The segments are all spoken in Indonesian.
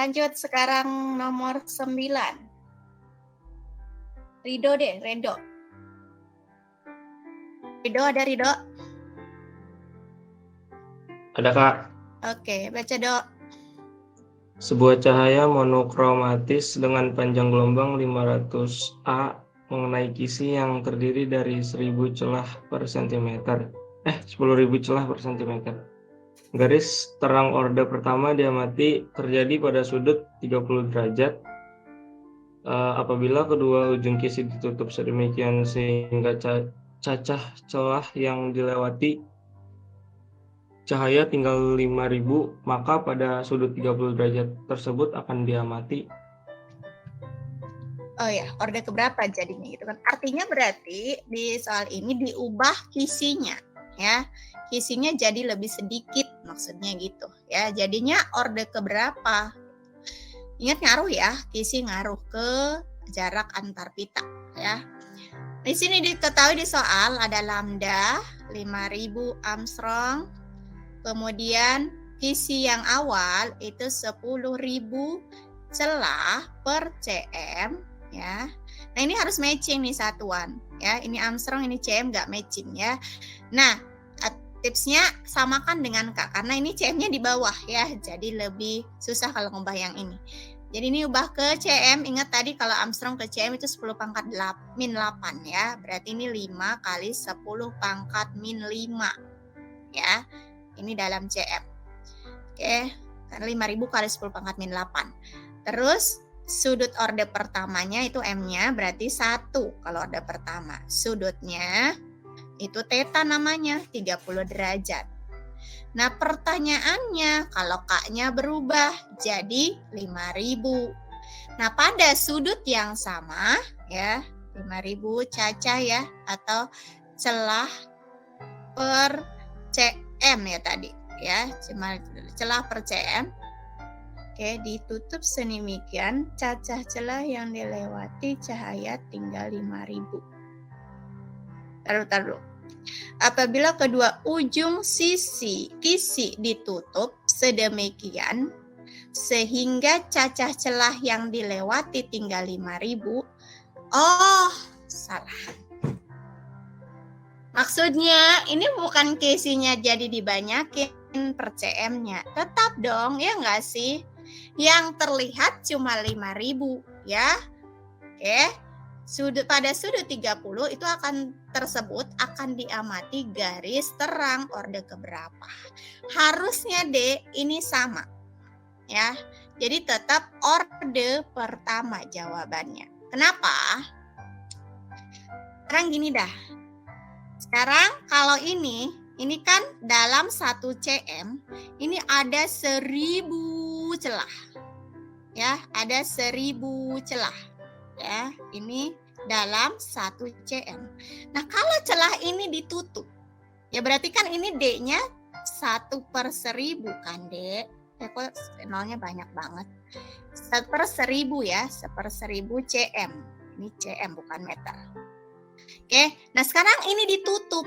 Lanjut sekarang nomor 9. Rido deh, Rido. Rido, ada Rido? Ada, Kak. Oke, baca Dok. Sebuah cahaya monokromatis dengan panjang gelombang 500 A mengenai kisi yang terdiri dari 1000 celah per cm. 10.000 celah per cm. Garis terang orde pertama diamati terjadi pada sudut 30 derajat apabila kedua ujung kisi ditutup sedemikian sehingga cacah celah yang dilewati cahaya tinggal 5.000, maka pada sudut 30 derajat tersebut akan diamati. Oh ya, orde keberapa jadinya gitu kan. Artinya berarti di soal ini diubah kisinya ya. Kisinya jadi lebih sedikit maksudnya gitu ya. Jadinya orde keberapa? Ingat ngaruh ya, kisi ngaruh ke jarak antar pita ya. Di sini diketahui di soal ada lambda 5000 Armstrong. Kemudian kisi yang awal itu 10.000 celah per cm ya. Nah, ini harus matching nih satuan ya. Ini Armstrong, ini cm nggak matching ya. Nah, tipsnya samakan dengan K karena ini cm-nya di bawah ya. Jadi lebih susah kalau ngubah yang ini. Jadi ini ubah ke cm. Ingat tadi kalau Armstrong ke cm itu 10 pangkat min 8 ya. Berarti ini 5 kali 10 pangkat min 5 ya. Ini dalam cm. Oke, karena 5000 kali 10 pangkat min 8. Terus sudut orde pertamanya itu M-nya berarti 1 kalau orde pertama. Sudutnya itu theta namanya, 30 derajat. Nah, pertanyaannya kalau K-nya berubah jadi 5000. Nah, pada sudut yang sama ya, 5000 cacah ya atau celah per cm ya tadi ya, cuma celah per cm. Oke, ditutup sedemikian cacah celah yang dilewati cahaya tinggal 5000. Taruh. Apabila kedua ujung kisi ditutup sedemikian sehingga cacah celah yang dilewati tinggal 5000. Oh, salah. Maksudnya ini bukan kisinya jadi dibanyakin per cm-nya. Tetap dong, ya nggak sih? Yang terlihat cuma 5000 ya. Oke. Pada sudut 30 itu akan diamati garis terang orde keberapa. Harusnya D ini sama. Ya. Jadi tetap orde pertama jawabannya. Kenapa? Sekarang gini dah. Sekarang kalau ini kan dalam 1 cm, ini ada 1000 celah. Ya, ada 1000 celah. Ya, ini dalam 1 cm. Nah, kalau celah ini ditutup, ya berarti kan ini D-nya 1/1000 kan, D? Kok nolnya banyak banget. 1/1000 ya, 1/1000 cm. Ini cm bukan meter. Oke, nah sekarang ini ditutup.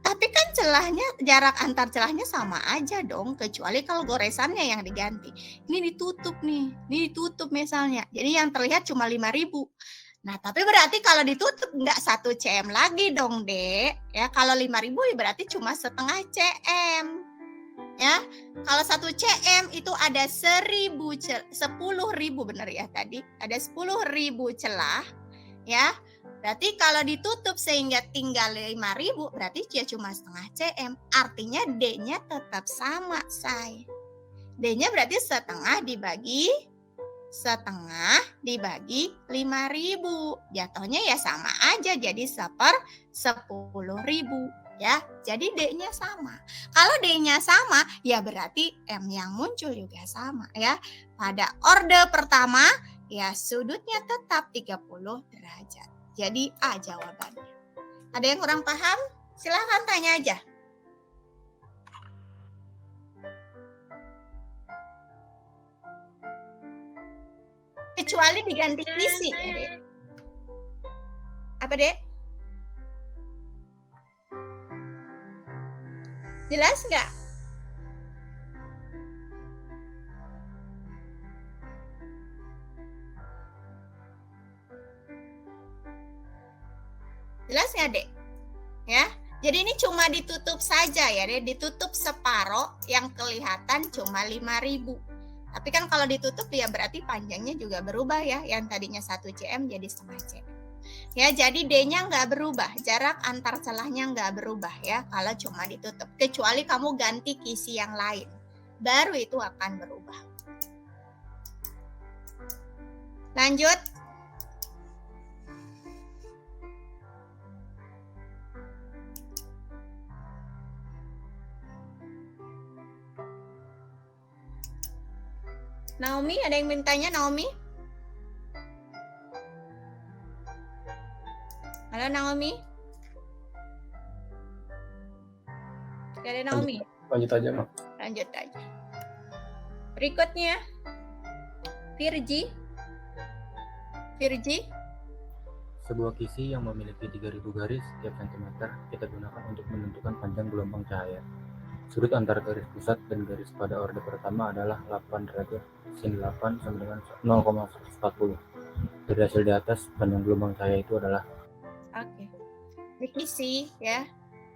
Tapi kan celahnya, jarak antar celahnya sama aja dong, kecuali kalau goresannya yang diganti. Ini ditutup nih, ini ditutup misalnya. Jadi yang terlihat cuma 5000. Nah, tapi berarti kalau ditutup nggak 1 cm lagi dong, Dek. Ya, kalau 5000 ya berarti cuma setengah cm. Ya, kalau 1 cm itu ada 10.000 benar ya tadi. Ada 10.000 celah, ya. Berarti kalau ditutup sehingga tinggal 5000, berarti dia cuma setengah cm. Artinya D-nya tetap sama, say. D-nya berarti setengah dibagi 5000. Jatuhnya ya sama aja, jadi 1/10.000. Ya, jadi D-nya sama. Kalau D-nya sama, ya berarti M yang muncul juga sama ya. Pada orde pertama, ya sudutnya tetap 30 derajat. Jadi A jawabannya. Ada yang kurang paham? Silahkan tanya aja. Kecuali diganti kisi ya, Dek. Apa, Dek? Jelas nggak? Jelas nggak, Dek? Ya. Jadi ini cuma ditutup saja ya, Dek. Ditutup separoh yang kelihatan cuma 5.000. Tapi kan kalau ditutup ya berarti panjangnya juga berubah ya. Yang tadinya 1 cm jadi setengah cm. Ya, jadi D-nya nggak berubah. Jarak antar celahnya nggak berubah ya kalau cuma ditutup. Kecuali kamu ganti kisi yang lain. Baru itu akan berubah. Lanjut. Naomi, ada yang mintanya Naomi? Halo Naomi? Gak ada Naomi? Lanjut aja, Mak. Lanjut aja. Berikutnya, Virgi. Virgi, Sebuah kisi yang memiliki 3.000 garis setiap centimeter kita gunakan untuk menentukan panjang gelombang cahaya. Sudut antara garis pusat dan garis pada orde pertama adalah 8 derajat sin 8 sama dengan 0,140. Dari hasil di atas, panjang gelombang cahaya itu adalah oke. Ini kisi ya.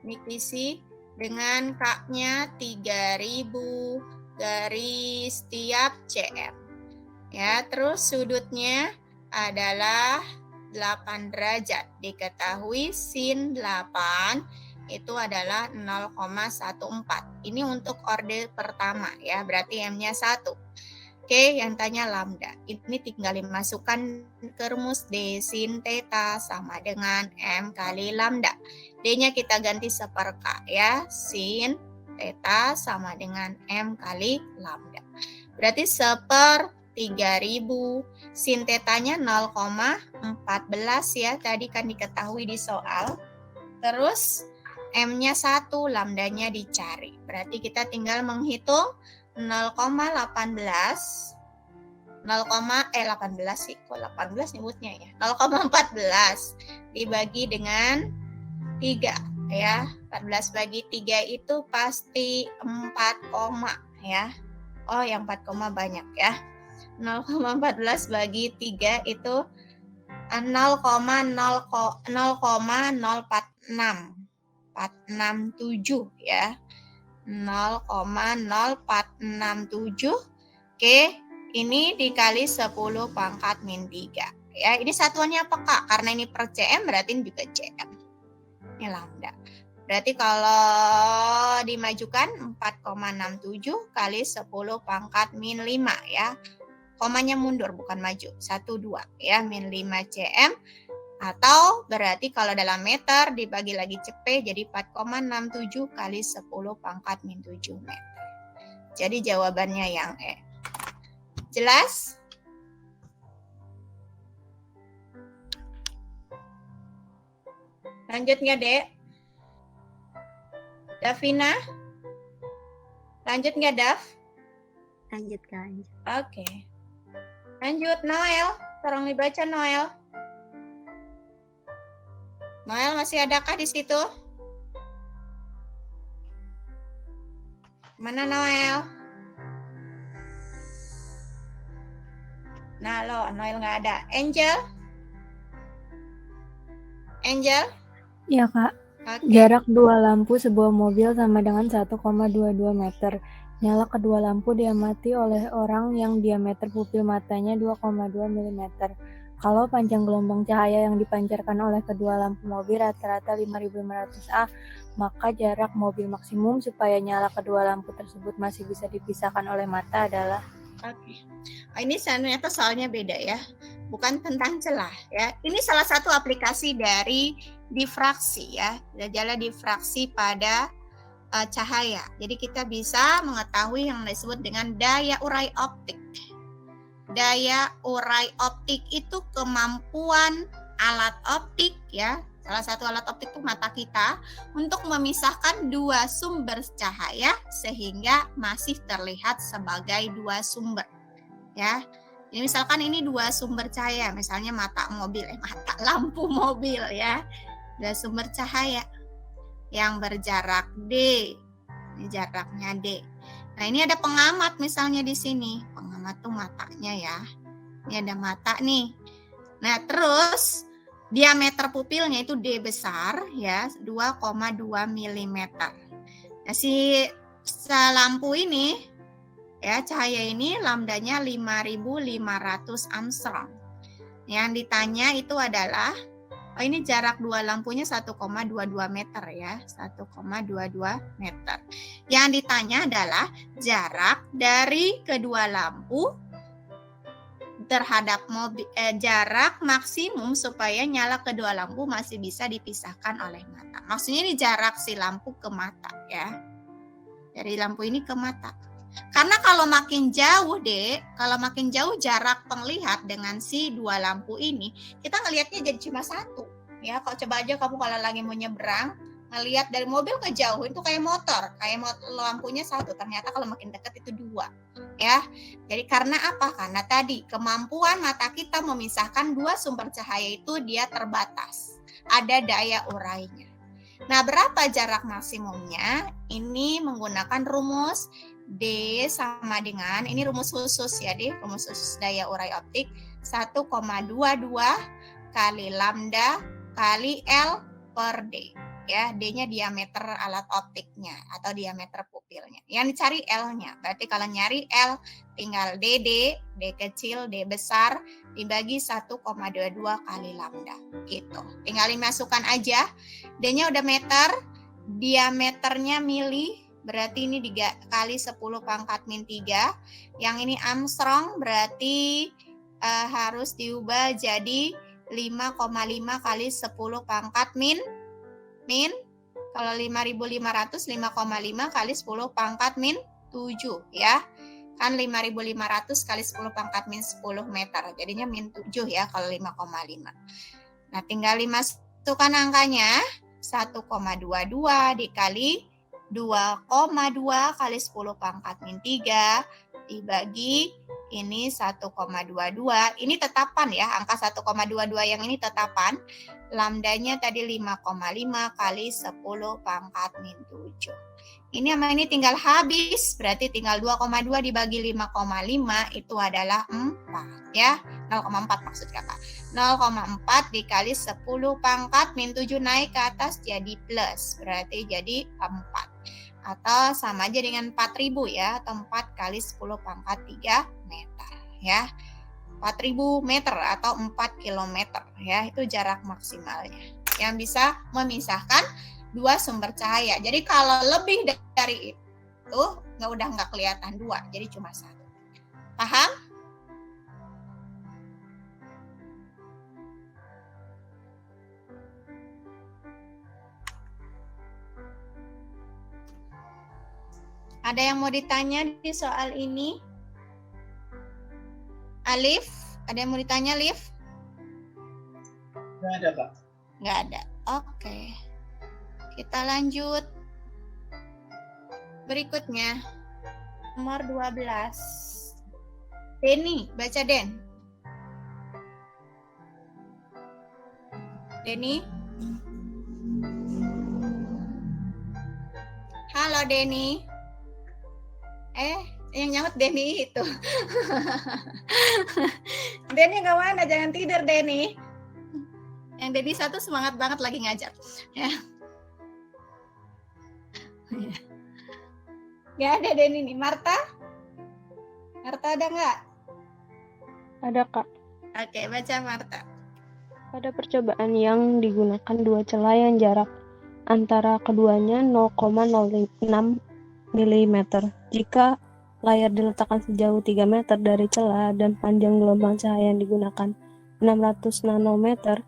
Ini kisi dengan K-nya 3.000 garis tiap cm. Ya, terus sudutnya adalah 8 derajat. Diketahui sin 8 itu adalah 0,14. Ini untuk orde pertama ya, berarti M-nya 1. Oke, yang tanya lambda. Ini tinggal dimasukkan ke rumus D sin theta sama dengan M kali lambda. D-nya kita ganti seper K ya. Sin theta sama dengan M kali lambda. Berarti seper 3.000. Sin theta-nya 0,14 ya. Tadi kan diketahui di soal. Terus M-nya 1, lambdanya dicari. Berarti kita tinggal menghitung 0,18 sih, kok 18 nyebutnya ya, 0,14 dibagi dengan 3 ya, 14 bagi 3 itu pasti 4, ya, oh yang 4, banyak ya, 0,14 bagi 3 itu 0,0467 ya, 0,0467. Oke, ini dikali 10 pangkat min 3. Ya, ini satuannya apa, Kak? Karena ini per cm berarti ini juga cm. Ini lambda. Berarti kalau dimajukan 4,67 kali 10 pangkat min 5 ya. Komanya mundur bukan maju. 1 2 ya, min 5 cm. Atau berarti kalau dalam meter dibagi lagi cepet jadi 4,67 kali 10 pangkat min 7 meter. Jadi jawabannya yang E. Jelas? Lanjut nggak, Dek? Davina? Lanjut nggak, Dav? Lanjut, Kak. Oke. Lanjut, Noel. Tolong dibaca, Noel. Noel masih adakah di situ? Mana Noel? Nah, Noel nggak ada. Angel? Angel? Iya, Kak. Oke. Jarak dua lampu sebuah mobil sama dengan 1,22 meter. Nyala kedua lampu diamati oleh orang yang diameter pupil matanya 2,2 mm. Kalau panjang gelombang cahaya yang dipancarkan oleh kedua lampu mobil rata-rata 5.500 A, maka jarak mobil maksimum supaya nyala kedua lampu tersebut masih bisa dipisahkan oleh mata adalah. Oke. Ini ternyata soalnya beda ya. Bukan tentang celah ya. Ini salah satu aplikasi dari difraksi ya. Gejala difraksi pada cahaya. Jadi kita bisa mengetahui yang disebut dengan daya urai optik. Daya urai optik itu kemampuan alat optik ya. Salah satu alat optik itu mata kita untuk memisahkan dua sumber cahaya sehingga masih terlihat sebagai dua sumber. Ya. Jadi misalkan ini dua sumber cahaya, misalnya mata lampu mobil ya. Dua sumber cahaya yang berjarak D. Ini jaraknya D. Nah, ini ada pengamat misalnya di sini. Pengamat tuh matanya ya. Ini ada mata nih. Nah, terus diameter pupilnya itu D besar ya 2,2 mm. Nah, si lampu ini ya cahaya ini lambdanya 5.500 Armstrong. Yang ditanya itu adalah ini jarak dua lampunya 1,22 meter ya, 1,22 meter. Yang ditanya adalah jarak dari kedua lampu terhadap jarak maksimum supaya nyala kedua lampu masih bisa dipisahkan oleh mata. Maksudnya ini jarak si lampu ke mata ya. Dari lampu ini ke mata. Karena kalau makin jauh kalau makin jauh jarak penglihat dengan si dua lampu ini, kita ngelihatnya jadi cuma satu. Ya, kalau coba aja kamu kalau lagi mau nyebrang, ngelihat dari mobil ke jauh itu kayak motor, lampunya satu. Ternyata kalau makin dekat itu dua. Ya, jadi karena apa? Karena tadi kemampuan mata kita memisahkan dua sumber cahaya itu dia terbatas. Ada daya urainya. Nah, berapa jarak maksimumnya? Ini menggunakan rumus D sama dengan, ini rumus khusus ya, rumus khusus daya urai optik 1,22 kali lambda kali L per D. Ya, D-nya diameter alat optiknya atau diameter pupilnya. Yang dicari L-nya. Berarti kalau nyari L tinggal D kecil, D besar dibagi 1,22 kali lambda. Gitu. Tinggal dimasukkan aja. D-nya udah meter, diameternya mili, berarti ini dikali 10 pangkat min 3. Yang ini Armstrong berarti harus diubah jadi 5,5 kali 10 pangkat min kalau 5.500 5,5 kali 10 pangkat min 7 ya. Kan 5.500 kali 10 pangkat min 10 meter. Jadinya min 7 ya kalau 5,5. Nah, tinggal dimasukkan angkanya 1,22 dikali 2,2 kali 10 pangkat min 3 dibagi ini 1,22. Ini tetapan ya, angka 1,22 yang ini tetapan. Lambdanya tadi 5,5 kali 10 pangkat min 7. Ini sama ini tinggal habis, berarti tinggal 2,2 dibagi 5,5 itu adalah 4 ya. 0,4 maksud kakak. 0,4 dikali 10 pangkat min 7 naik ke atas jadi plus, berarti jadi 4. Atau sama aja dengan 4.000 ya, atau 4 kali 10 pangkat 3 meter ya. 4.000 meter atau 4 kilometer ya, itu jarak maksimalnya yang bisa memisahkan dua sumber cahaya. Jadi kalau lebih dari itu udah nggak kelihatan dua, jadi cuma satu. Paham? Ada yang mau ditanya di soal ini? Alif, ada yang mau ditanya, Alif? Nggak ada, Kak. Nggak ada. Oke. Kita lanjut. Berikutnya. Nomor 12. Denny, baca Den. Denny? Halo Denny. Yang nyaut Denny itu. Denny nggak mana, jangan tidur Denny. Yang Denny satu semangat banget lagi ngajar. Ya. Nggak ada Denny nih. Marta? Marta ada nggak? Ada, Kak. Oke, baca Marta. Pada percobaan yang digunakan dua celah yang jarak antara keduanya 0,06 mm. Jika layar diletakkan sejauh 3 meter dari celah dan panjang gelombang cahaya yang digunakan 600 nanometer.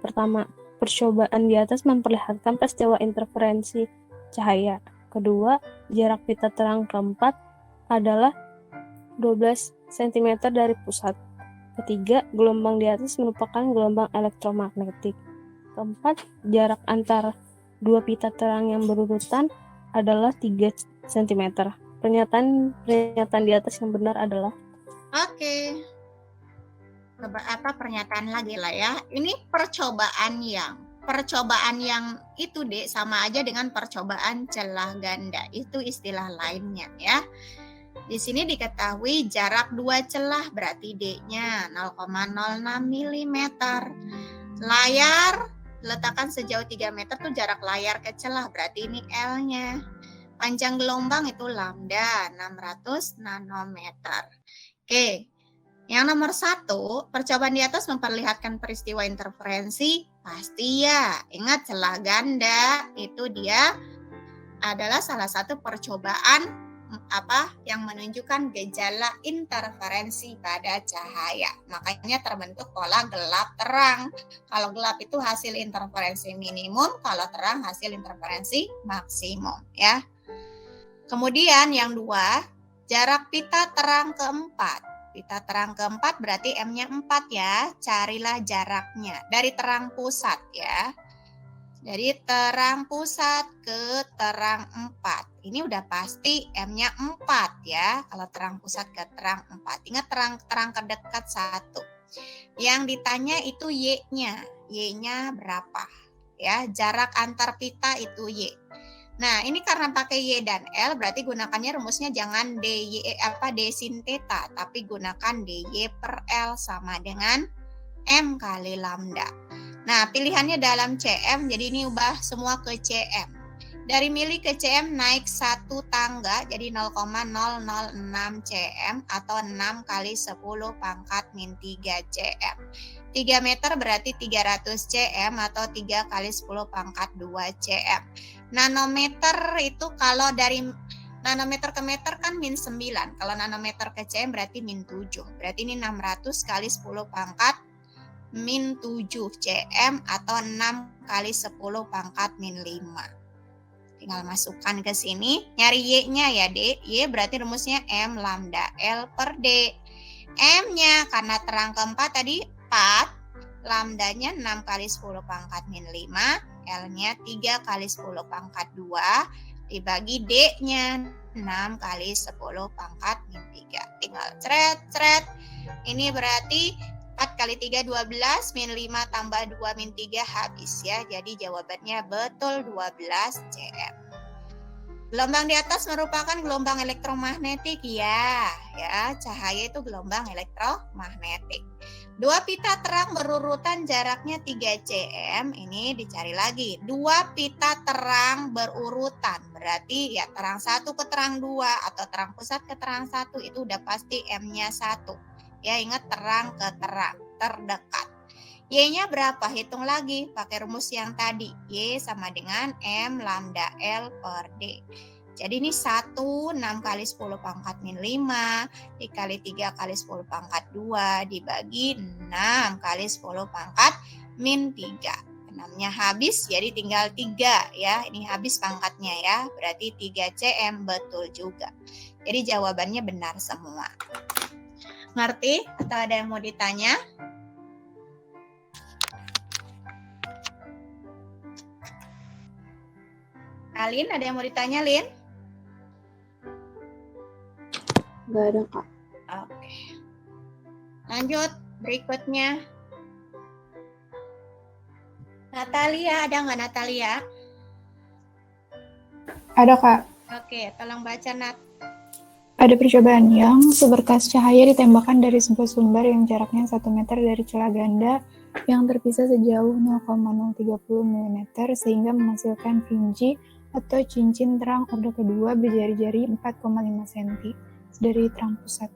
Pertama, percobaan di atas memperlihatkan peristiwa interferensi cahaya. Kedua, jarak pita terang keempat adalah 12 cm dari pusat. Ketiga, gelombang di atas merupakan gelombang elektromagnetik. Keempat, jarak antar dua pita terang yang berurutan adalah 3 cm. Pernyataan di atas yang benar adalah? Oke. Apa pernyataan lagi lah ya. Ini percobaan yang itu deh sama aja dengan percobaan celah ganda. Itu istilah lainnya ya. Di sini diketahui jarak dua celah berarti D-nya 0,06 mm. Layar letakkan sejauh 3 meter tuh jarak layar ke celah, berarti ini L-nya. Panjang gelombang itu lambda 600 nanometer. Oke, yang nomor 1, percobaan di atas memperlihatkan peristiwa interferensi, pasti ya. Ingat celah ganda itu dia adalah salah satu percobaan yang menunjukkan gejala interferensi pada cahaya. Makanya terbentuk pola gelap terang. Kalau gelap itu hasil interferensi minimum, kalau terang hasil interferensi maksimum ya. Kemudian yang 2, jarak pita terang keempat. Pita terang keempat berarti M-nya 4 ya. Carilah jaraknya dari terang pusat ya. Dari terang pusat ke terang 4. Ini udah pasti M-nya 4 ya. Kalau terang pusat ke terang 4. Ingat terang terdekat 1. Yang ditanya itu Y-nya. Y-nya berapa? Ya, jarak antar pita itu Y. Nah, ini karena pakai Y dan L, berarti gunakannya rumusnya jangan D sin theta, tapi gunakan DY per L sama dengan M kali lambda. Nah, pilihannya dalam CM, jadi ini ubah semua ke CM. Dari mili ke CM naik 1 tangga, jadi 0,006 CM atau 6 kali 10 pangkat min 3 CM. 3 meter berarti 300 CM atau 3 kali 10 pangkat 2 CM. Nanometer itu kalau dari nanometer ke meter kan min 9. Kalau nanometer ke CM berarti min 7. Berarti ini 600 kali 10 pangkat min 7 cm atau 6 kali 10 pangkat min 5. Tinggal masukkan ke sini. Nyari Y-nya ya, D. Y berarti rumusnya M lambda L per D. M-nya karena terang keempat tadi 4. Lambdanya 6 kali 10 pangkat min 5. L-nya 3 kali 10 pangkat 2. Dibagi D-nya 6 kali 10 pangkat min 3. Tinggal cret. Ini berarti 4 kali 3 12 min 5 tambah 2 min 3 habis ya. Jadi jawabannya betul 12 cm. Gelombang di atas merupakan gelombang elektromagnetik ya. Cahaya itu gelombang elektromagnetik. 2 pita terang berurutan jaraknya 3 cm. Ini dicari lagi. 2 pita terang berurutan. Berarti ya terang 1 ke terang 2 atau terang pusat ke terang 1 itu udah pasti M-nya 1. Ya, ingat terang ke terang terdekat. Y-nya berapa? Hitung lagi pakai rumus yang tadi. Y sama dengan M lambda L per D. Jadi ini 1 6 kali 10 pangkat min 5 dikali 3 kali 10 pangkat 2 dibagi 6 kali 10 pangkat min 3. 6-nya habis jadi tinggal 3 ya. Ini habis pangkatnya ya. Berarti 3 cm betul juga. Jadi jawabannya benar semua. Ngerti? Atau ada yang mau ditanya? Alin, ada yang mau ditanya, Lin? Nggak ada, Kak. Oke. Lanjut, berikutnya. Natalia, ada nggak Natalia? Ada, Kak. Oke, tolong baca, Nat. Ada percobaan yang seberkas cahaya ditembakkan dari sebuah sumber yang jaraknya 1 meter dari celah ganda yang terpisah sejauh 0,030 mm sehingga menghasilkan fringe atau cincin terang orde kedua berjari-jari 4,5 cm dari terang pusat.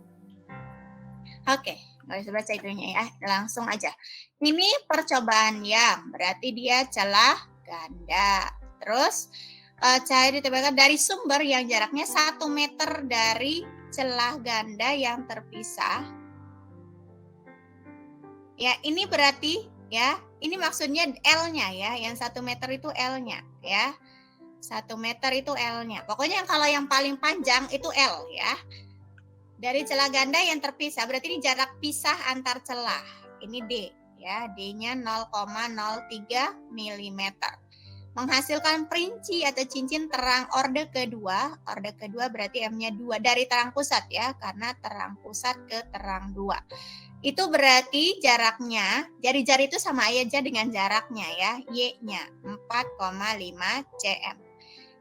Oke, nggak usah baca itunya ya, langsung aja. Ini percobaan yang berarti dia celah ganda. Terus cahaya ditembakkan dari sumber yang jaraknya 1 meter dari celah ganda yang terpisah. Ya, ini berarti ya, ini maksudnya L-nya ya, yang 1 meter itu L-nya ya. 1 meter itu L-nya. Pokoknya kalau yang paling panjang itu L ya. Dari celah ganda yang terpisah, berarti ini jarak pisah antar celah. Ini D ya, D-nya 0,03 mm. Menghasilkan perinci atau cincin terang orde kedua. Orde kedua berarti M-nya 2 dari terang pusat ya, karena terang pusat ke terang 2. Itu berarti jaraknya, jari-jari itu sama aja dengan jaraknya ya, Y-nya 4,5 cm.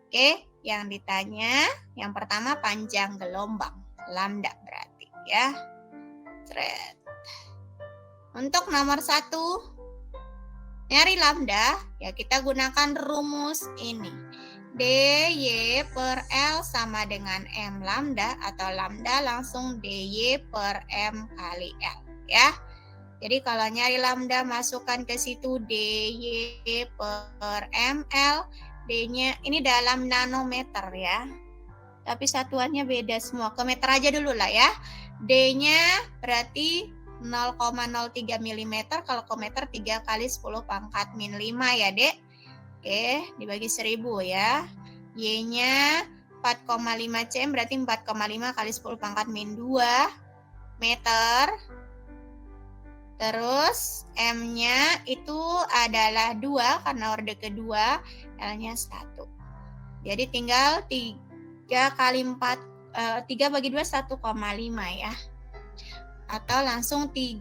Oke, yang ditanya yang pertama panjang gelombang, lambda berarti ya. Untuk nomor 1, Nyari lambda, ya kita gunakan rumus ini. dy per L sama dengan M lambda, atau lambda langsung dy per M kali L, ya. Jadi kalau nyari lambda, masukkan ke situ dy per ml, d-nya ini dalam nanometer ya. Tapi satuannya beda semua. Ke meter aja dulu lah ya. D-nya berarti 0,03 mm, kalau ke meter 3 kali 10 pangkat min 5 ya, Dek. Oke, dibagi 1000 ya. Y-nya 4,5 cm berarti 4,5 kali 10 pangkat min 2 meter. Terus M-nya itu adalah 2 karena orde kedua, L-nya 1. Jadi tinggal 3 kali 4, 3 bagi 2 1,5 ya. Atau langsung 3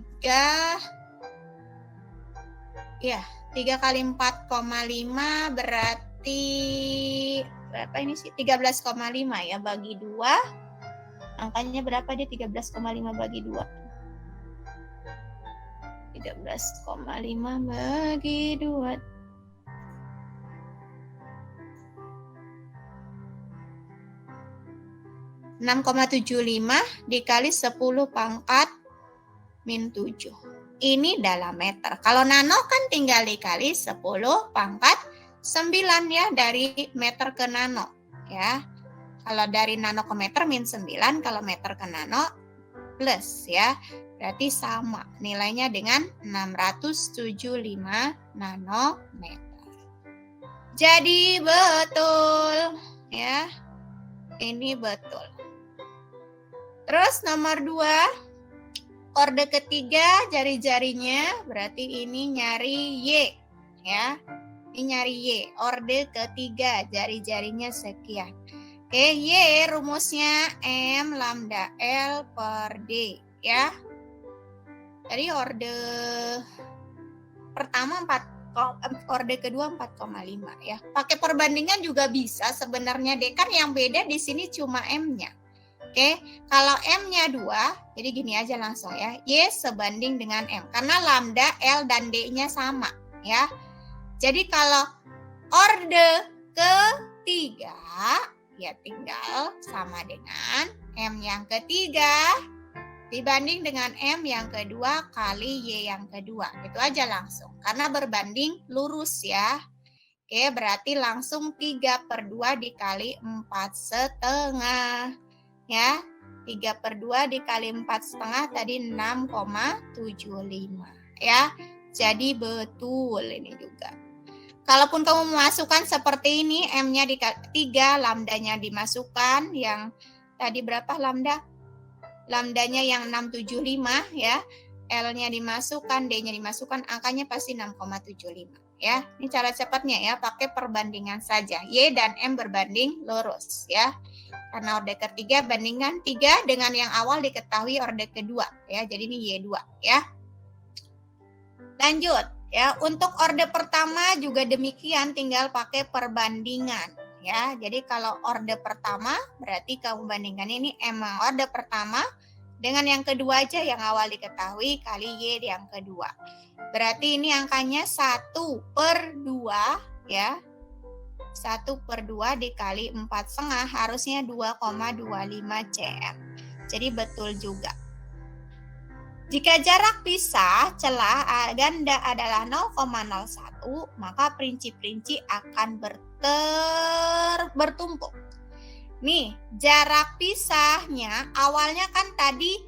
kali 4,5 berarti berapa ini sih? 13,5 ya, bagi 2. Angkanya berapa dia? 13,5 bagi 2. 13,5 bagi 2. 6,75 dikali 10 pangkat min 7. Ini dalam meter. Kalau nano kan tinggal dikali 10 pangkat 9 ya, dari meter ke nano ya. Kalau dari nano ke meter min 9, kalau meter ke nano plus ya. Berarti sama nilainya dengan 675 nanometer. Jadi betul ya. Ini betul. Terus nomor 2, orde ketiga jari-jarinya berarti ini nyari Y ya. Ini nyari Y, orde ketiga jari-jarinya sekian. Oke, Y rumusnya M lambda L per D ya. Jadi orde pertama 4, orde kedua 4,5 ya. Pakai perbandingan juga bisa sebenarnya deh, kan yang beda di sini cuma M-nya. Oke, kalau M-nya 2, jadi gini aja langsung ya. Y sebanding dengan M karena lambda, L dan D-nya sama ya. Jadi kalau orde ketiga ya tinggal sama dengan M yang ketiga dibanding dengan M yang kedua kali Y yang kedua. Itu aja langsung. Karena berbanding lurus ya. Oke, berarti langsung 3/2 dikali 4,5. Ya, 3/2 dikali 4,5 tadi 6,75. Ya, jadi betul ini juga. Kalaupun kamu memasukkan seperti ini, M-nya 3, lambdanya dimasukkan. Yang tadi berapa lambda? Lambdanya yang 675 ya, L-nya dimasukkan, D-nya dimasukkan, angkanya pasti 6,75 ya. Ini cara cepatnya ya, pakai perbandingan saja. Y dan M berbanding lurus ya. Karena orde ketiga bandingkan 3 dengan yang awal diketahui orde kedua ya. Jadi ini Y2 ya. Lanjut ya, untuk orde pertama juga demikian, tinggal pakai perbandingan. Ya, jadi kalau orde pertama berarti kamu bandingkan ini M orde pertama dengan yang kedua aja yang awal diketahui kali Y yang kedua. Berarti ini angkanya 1/2 ya. 1/2 dikali 4,5 harusnya 2,25 cm. Jadi betul juga. Jika jarak pisah celah ganda adalah 0,01, maka princi-princi akan bertumpuk. Nih, jarak pisahnya awalnya kan tadi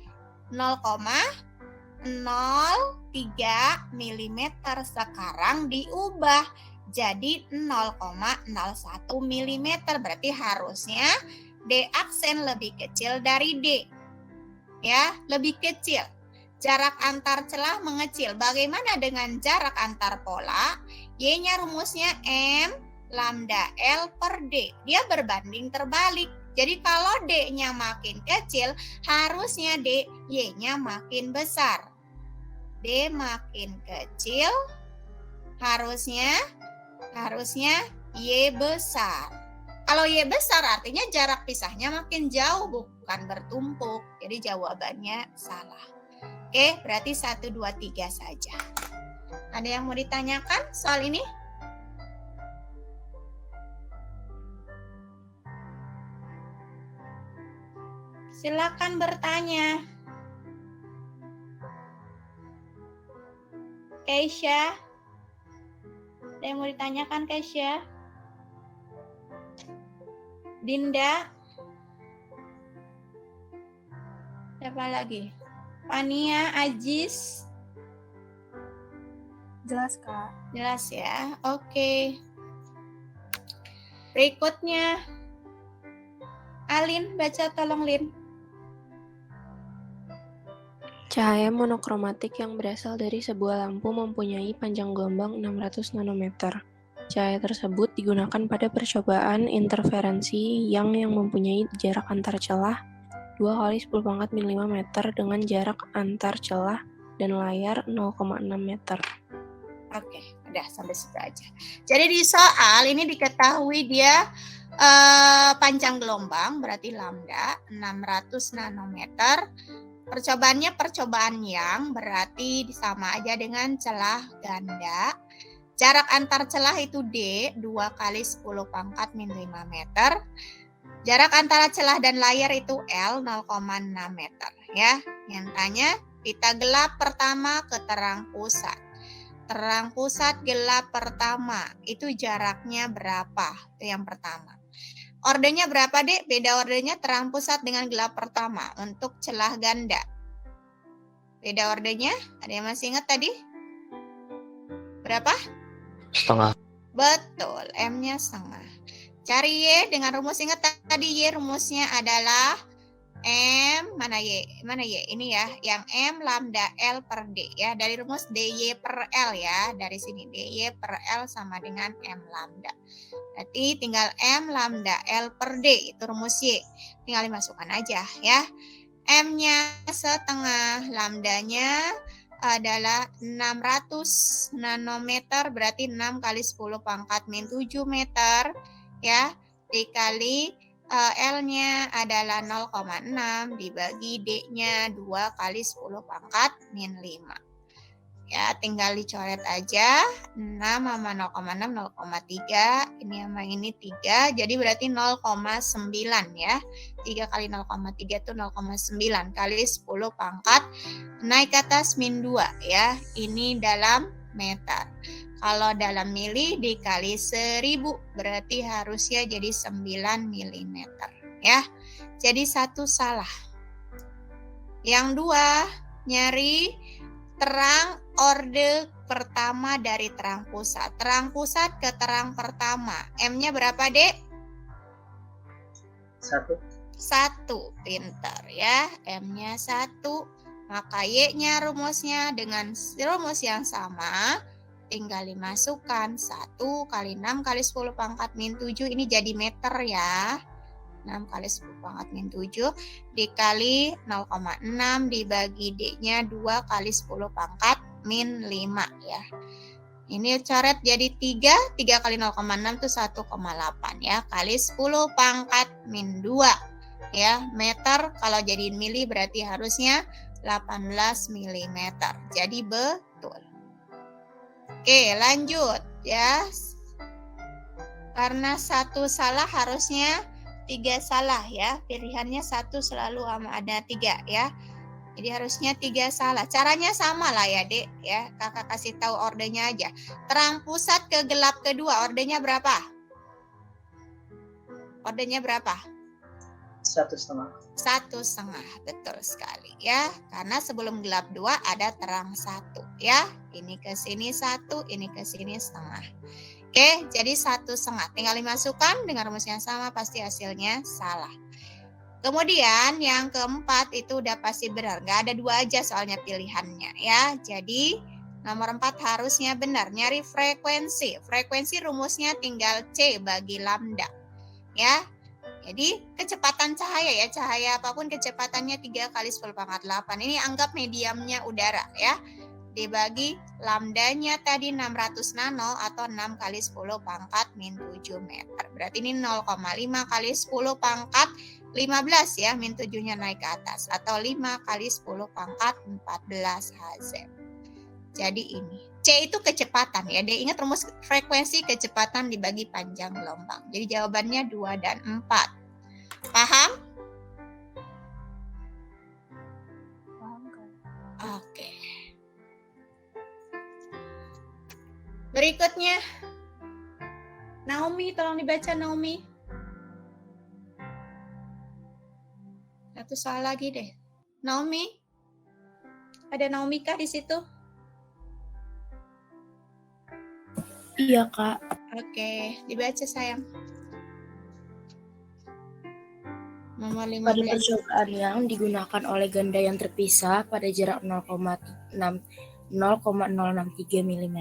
0,03 mm, sekarang diubah jadi 0,01 mm. Berarti harusnya D aksen lebih kecil dari D. Ya, lebih kecil. Jarak antar celah mengecil. Bagaimana dengan jarak antar pola? Y-nya rumusnya M lambda L per D. Dia berbanding terbalik. Jadi kalau D-nya makin kecil, harusnya Y-nya makin besar. D makin kecil, harusnya Y besar. Kalau Y besar artinya jarak pisahnya makin jauh, bukan bertumpuk. Jadi jawabannya salah. Oke, berarti 1, 2, 3 saja. Ada yang mau ditanyakan soal ini? Silakan bertanya. Keisha, ada yang mau ditanyakan Keisha? Dinda? Siapa lagi? Fania, Ajis? Jelas, Kak. Jelas ya, oke. Berikutnya, Alin, baca tolong Lin. Cahaya monokromatik yang berasal dari sebuah lampu mempunyai panjang gelombang 600 nanometer. Cahaya tersebut digunakan pada percobaan interferensi yang mempunyai jarak antar celah 2 kali 10 pangkat min 5 meter dengan jarak antar celah dan layar 0,6 meter. Oke, udah sampai situ aja. Jadi di soal ini diketahui dia panjang gelombang berarti lambda 600 nanometer. Percobaannya percobaan yang berarti sama aja dengan celah ganda. Jarak antar celah itu D 2 kali 10 pangkat min 5 meter. Jarak antara celah dan layar itu L 0,6 meter ya. Yang tanya pita gelap pertama ke terang pusat. Terang pusat gelap pertama itu jaraknya berapa? Itu yang pertama. Ordernya berapa, Dek? Beda ordernya terang pusat dengan gelap pertama untuk celah ganda. Beda ordernya? Ada yang masih ingat tadi? Berapa? Setengah. Betul, M-nya setengah. Cari Y dengan rumus, ingat tadi Y rumusnya adalah M, mana Y? Mana Y? Ini ya, yang M lambda L per D ya. Dari rumus DY per L ya. Dari sini DY per L sama dengan M lambda. Berarti tinggal M lambda L per D, itu rumus Y. Tinggal dimasukkan aja ya. M-nya setengah, lambdanya adalah 600 nanometer, berarti 6 kali 10 pangkat min 7 meter ya. Dikali L-nya adalah 0,6 dibagi D-nya 2 kali 10 pangkat min 5. Ya, tinggal dicoret aja. 6 sama 0,6, 0,3. Ini sama ini 3. Jadi berarti 0,9 ya. 3 kali 0,3 itu 0,9 kali 10 pangkat. Naik ke atas min 2 ya. Ini dalam meter. Kalau dalam mili dikali 1000. Berarti harusnya jadi 9 mm ya. Jadi satu salah. Yang dua, nyari terang orde pertama dari terang pusat. Terang pusat ke terang pertama. M-nya berapa, Dek? 1. 1. Pintar ya. M-nya 1. Maka Y-nya rumusnya dengan rumus yang sama. Tinggal dimasukkan 1 kali 6 kali 10 pangkat min 7. Ini jadi meter ya. 6 kali 10 pangkat min 7 dikali 0,6 dibagi D-nya 2 kali 10 pangkat min 5 ya. Ini coret jadi 3 kali 0,6 itu 1,8 ya. Kali 10 pangkat min 2 ya. Meter kalau jadi mili berarti harusnya 18 mm. Jadi betul. Oke, lanjut ya. Karena satu salah harusnya 3 salah ya. Pilihannya 1 selalu ada 3 ya. Jadi harusnya 3 salah. Caranya sama lah ya, Dek ya. Kakak kasih tahu ordernya aja. Terang pusat ke gelap kedua, ordernya berapa? Ordernya berapa? 1,5. 1,5. Betul sekali ya. Karena sebelum gelap 2 ada terang 1 ya. Ini ke sini 1, ini ke sini setengah. Oke, jadi 1,5. Tinggal dimasukkan dengan rumus yang sama, pasti hasilnya salah. Kemudian yang keempat itu udah pasti benar. Nggak ada 2 aja soalnya pilihannya ya. Jadi nomor 4 harusnya benar. Nyari frekuensi. Frekuensi rumusnya tinggal C bagi lambda. Ya. Jadi kecepatan cahaya ya. Cahaya apapun kecepatannya 3 kali 10 pangkat 8. Ini anggap mediumnya udara ya. Dibagi lambdanya tadi 600 nano atau 6 kali 10 pangkat min 7 meter. Berarti ini 0,5 kali 10 pangkat 15 ya, min 7-nya naik ke atas. Atau 5 kali 10 pangkat 14 Hz. Jadi ini C itu kecepatan ya. Dia ingat rumus frekuensi kecepatan dibagi panjang gelombang. Jadi jawabannya 2 dan 4. Paham? Oke. Berikutnya. Naomi, tolong dibaca Naomi. Satu soal lagi deh. Naomi. Ada Naomi kah di situ? Iya, Kak. Oke, dibaca sayang. Nomor Pada 15. percobaan yang digunakan oleh ganda yang terpisah pada jarak 0,063 mm,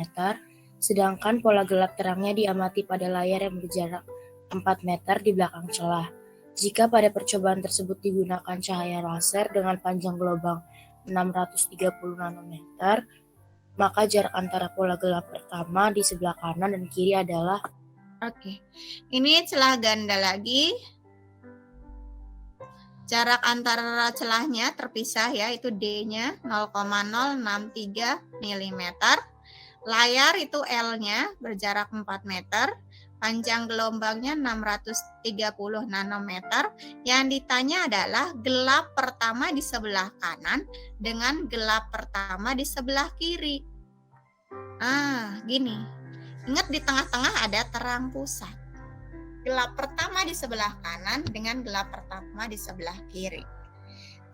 sedangkan pola gelap terangnya diamati pada layar yang berjarak 4 meter di belakang celah. Jika pada percobaan tersebut digunakan cahaya laser dengan panjang gelombang 630 nanometer, maka jarak antara pola gelap pertama di sebelah kanan dan kiri adalah... Oke, ini celah ganda lagi. Jarak antara celahnya terpisah ya, itu D-nya 0,063 mm. Layar itu L-nya berjarak 4 meter. Panjang gelombangnya 630 nanometer. Yang ditanya adalah gelap pertama di sebelah kanan dengan gelap pertama di sebelah kiri. Gini. Ingat di tengah-tengah ada terang pusat. Gelap pertama di sebelah kanan dengan gelap pertama di sebelah kiri.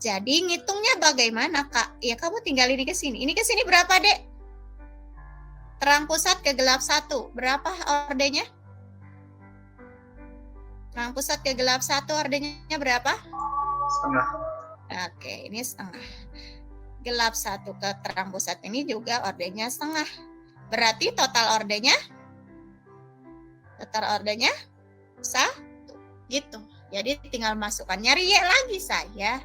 Jadi ngitungnya bagaimana, Kak? Ya kamu tinggal ini ke sini. Ini ke sini berapa, Dek? Terang pusat ke gelap 1. Berapa ordenya? Terang pusat ke gelap 1 ordenya berapa? Setengah. Oke, ini setengah. Gelap 1 ke terang pusat ini juga ordenya setengah. Berarti total ordenya? Total ordenya 1. Gitu. Jadi tinggal masukkan. Nyari Y lagi saya.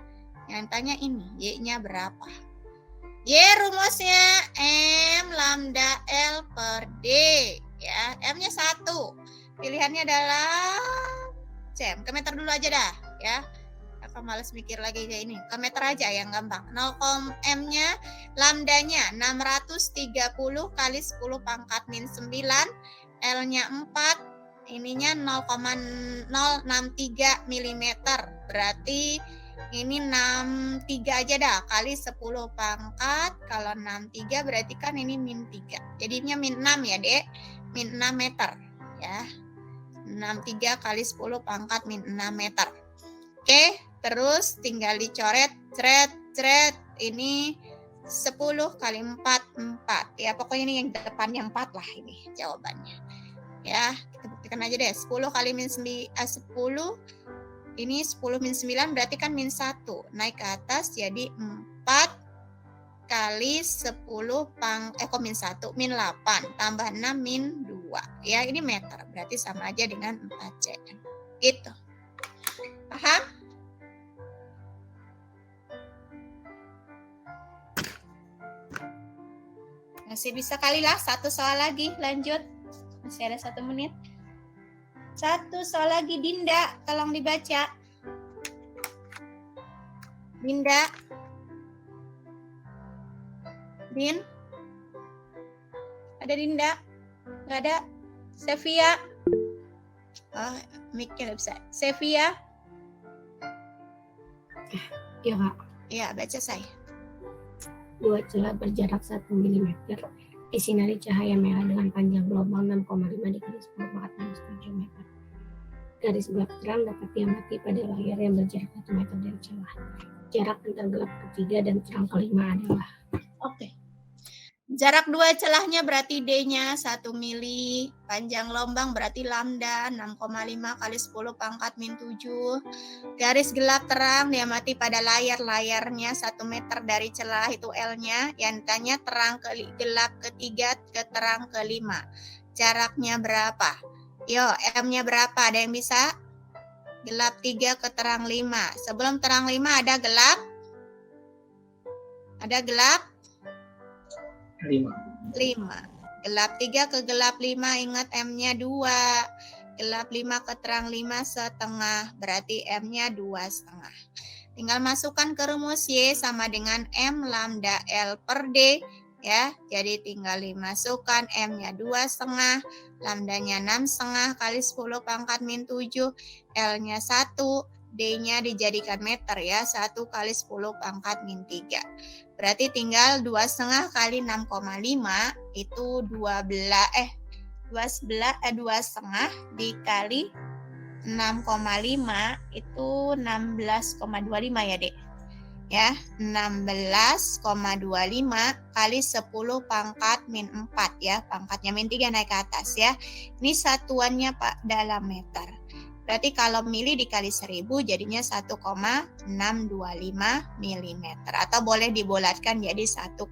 Yang tanya ini, Y-nya berapa? Y rumusnya M lambda L per D. Ya, M-nya 1. Pilihannya adalah C. Ke meter dulu aja dah. Ya. Apa males mikir lagi kayak ini. Ke meter aja yang gampang. 0, M-nya lambdanya 630 kali 10 pangkat min 9. L-nya 4. Ininya 0,063 mm. Berarti ini 63 aja dah. Kali 10 pangkat. Kalau 63 berarti kan ini min 3. Jadinya min 6 ya, Dek. Min 6 meter. Ya. 63 kali 10 pangkat min 6 meter. Oke, terus tinggal dicoret, cret. Ini 10 kali 4, 4. Ya, pokoknya ini yang depannya 4 lah ini jawabannya. Ya, kita buktikan aja deh. 10 kali min 10. Ini 10 min 9 berarti kan min 1. Naik ke atas jadi 4 kali 10 min 1 min 8 tambah 6 min 2. Ya, ini meter. Berarti sama aja dengan 4 cm. Gitu. Paham? Masih bisa kali lah. 1 soal lagi. Lanjut. Masih ada 1 menit. 1 soal lagi. Dinda, tolong dibaca. Dinda. Din? Ada Dinda? Nggak ada? Sevia? Oh, mic-nya nggak bisa. Sevia? Iya, Kak. Ya, baca saya. 2 celah berjarak 1 mm disinari cahaya merah dengan panjang gelombang 6,5 dikali 10 pangkat minus 7 meter. Garis gelap terang dapat diamati pada layar yang berjarak 1 meter dari celah. Jarak antar gelap ketiga dan terang kelima adalah... Oke. Jarak 2 celahnya berarti D-nya 1 mili. Panjang gelombang berarti lambda 6,5 kali 10 pangkat min 7. Garis gelap terang diamati pada layarnya 1 meter dari celah itu L-nya. Yang tanya terang gelap ketiga ke terang kelima. Jaraknya berapa? Yo, M-nya berapa? Ada yang bisa? Gelap 3 ke terang 5. Sebelum terang 5 ada gelap? Ada gelap? 5. Gelap 3 ke gelap 5, ingat M-nya 2. Gelap 5 ke terang 5 setengah, berarti M-nya 2,5. Tinggal masukkan ke rumus Y sama dengan M lambda L per D ya. Jadi tinggal dimasukkan M-nya 2,5, lambdanya 6,5 kali 10 pangkat min 7, L-nya 1, D-nya dijadikan meter ya, 1 kali 10 pangkat min 3. Berarti tinggal 2,5 kali 6,5 itu 2,5 dikali 6,5 itu 16,25 ya, Dek. Ya, 16,25 kali 10 pangkat min 4 ya. Pangkatnya min 3 naik ke atas ya. Ini satuannya Pak dalam meter. Berarti kalau mili dikali 1000 jadinya 1,625 mm. Atau boleh dibulatkan jadi 1,62.